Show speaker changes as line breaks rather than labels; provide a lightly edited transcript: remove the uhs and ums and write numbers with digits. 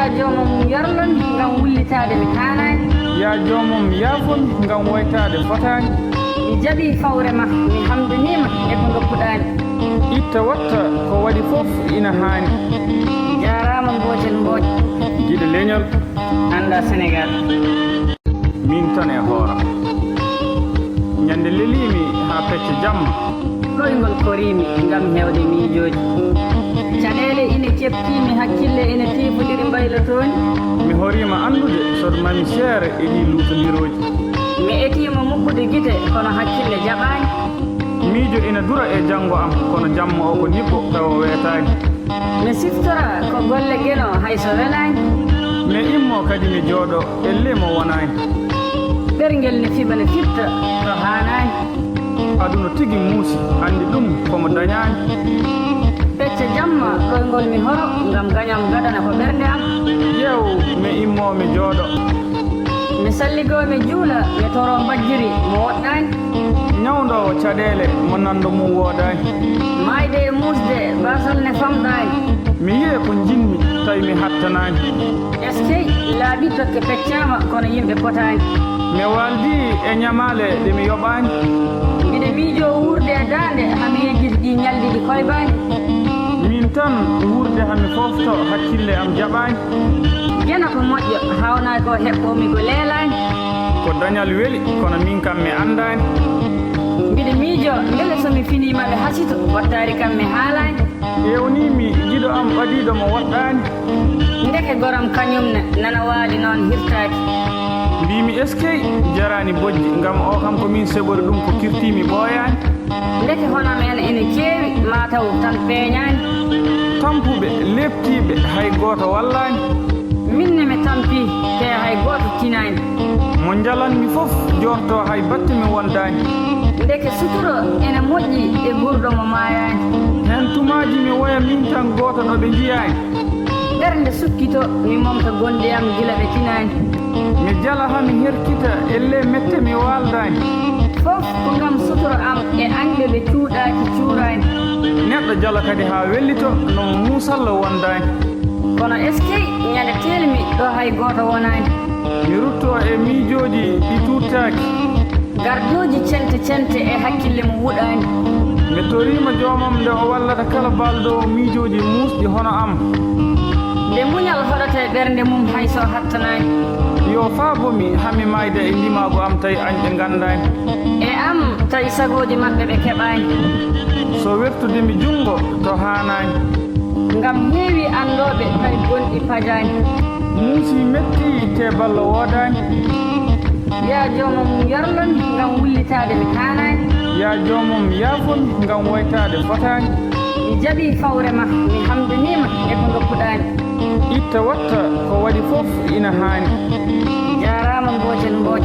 ya jomum yarlon ngam wullitade mi hanani.
Ya jomum yafon ngam woytade fotani.
Mi jaɓi fawre ma mi hamdanima e ko dokkuɗani.
Itta watta ko waɗi fof ina haani.
Jarama mbojen mboj.
Giɗo leñol
anda Sénégal.
Min tan e hooram. Ñande lelimi ha pecce jamma.
Ɗoygol korimi ngam hewde miijoji. Caɗele ina keɓtimi hakkille ina tifodiri mbaylotoni.
Mi horima andude sodo mami seere e ɗi luutodiroji.
Mi etima mukkude gite kono hakkille jaɓani.
Miijo ina dura e janngo am kono jamma o ko niɓɓo tawa weetani.
Mi siftora ko golle geno hayso welani.
Mi immo kadi mi jooɗo elle mo wonani.
Ɓerngel ne fiɓa ne fitta to hanani.
Aduna tigi muusi andi ɗum komo dañani.
Pecce jamma ɗoygol mi horo ngam gañam gadana ko ɓernde am.
Ƴeew mi immo mi jooɗo.
Mi salligo mi juula mi toro mbajjiri mo woɗɗani.
Ñawdowo caɗele mo nando mum woodani.
Mayde e musde basal ne famɗani.
Mi yiye ko jinmi tawi mi hattanani.
Eskey laaɓi dokke peccama kono yimɓe potani.
Mi waldi e ñamale ɗe mi yoɓani.
Mbiɗe miijo wurde e dande hami yejjiti ɗi ñalɗiɗi koybani.
Min tan wurde hami fofto hakkille am jaɓani.
Gena ko moƴƴo hawnay ko heɓɓomi ko leelani.
Ko dañal weeli kono min kam mi andani.
Mbiɗe miijo beele somi finimaɓe hasito wattari kam mi haalani.
Ƴewnimi jiɗo am ɓadiɗo mo woɗɗani.
Ndeke goram kañumne nana waali noon hirtaki.
Mbimi eskey jarani bojji ngam o kam ko min seɓori ɗum ko kirtimi ɓooyani.
Ndeke honam en ene keewi mataw tan peeñani.
Tampuɓe leptiɓe hay goto wallani.
Minne mi tampi te hay goto tinani.
Mo jalanmi fof jorto hay batte mi wondani.
Ndeke suturo ene moƴƴi e gurɗo mo mayani.
Hen tumaji mi woya min tan goto ɗo ɓe jiyani.
Ɓernde sukkito mi momta gonɗi am gila ɓe tinani.
Mi jala hami herkita elle mette mi waldani.
Fof ko ngam suturo am e anɓe ɓe cuuɗaki cuurani.
Neɗɗo jala kadi ha wellito no musallo wondani.
Kono eskey ñande telmi ɗo hay goto wonani.
Mi rutto e miijoji ɗi tuttaki.
Gardoji cente cente e hakkille mo wuɗani.
Mi torima jomam nde o wallata kala balɗo miijoji musɗi hono am.
Nde muñal hoɗata e ɓernde mum hayso hattanani.
Yo faabomi hami mayde e ndimago am tawi añɓe gandani.
E am tawi sagoji maɓɓe ɓe keɓani.
So wertudemi jungo to hanani.
Ngam heewi andoɓe tawi gonɗi pajani.
Muusi metti te ballo wodani.
Ya jomum yarlon ngam wullitade mi hanani.
Ya jomum yafon ngam woytade fotani.
Mi jaɓi fawre ma mi hamdanima e ko dokkuɗani.
Itta watta ko waɗi fof ina haani.
Jarama mbojen mboj.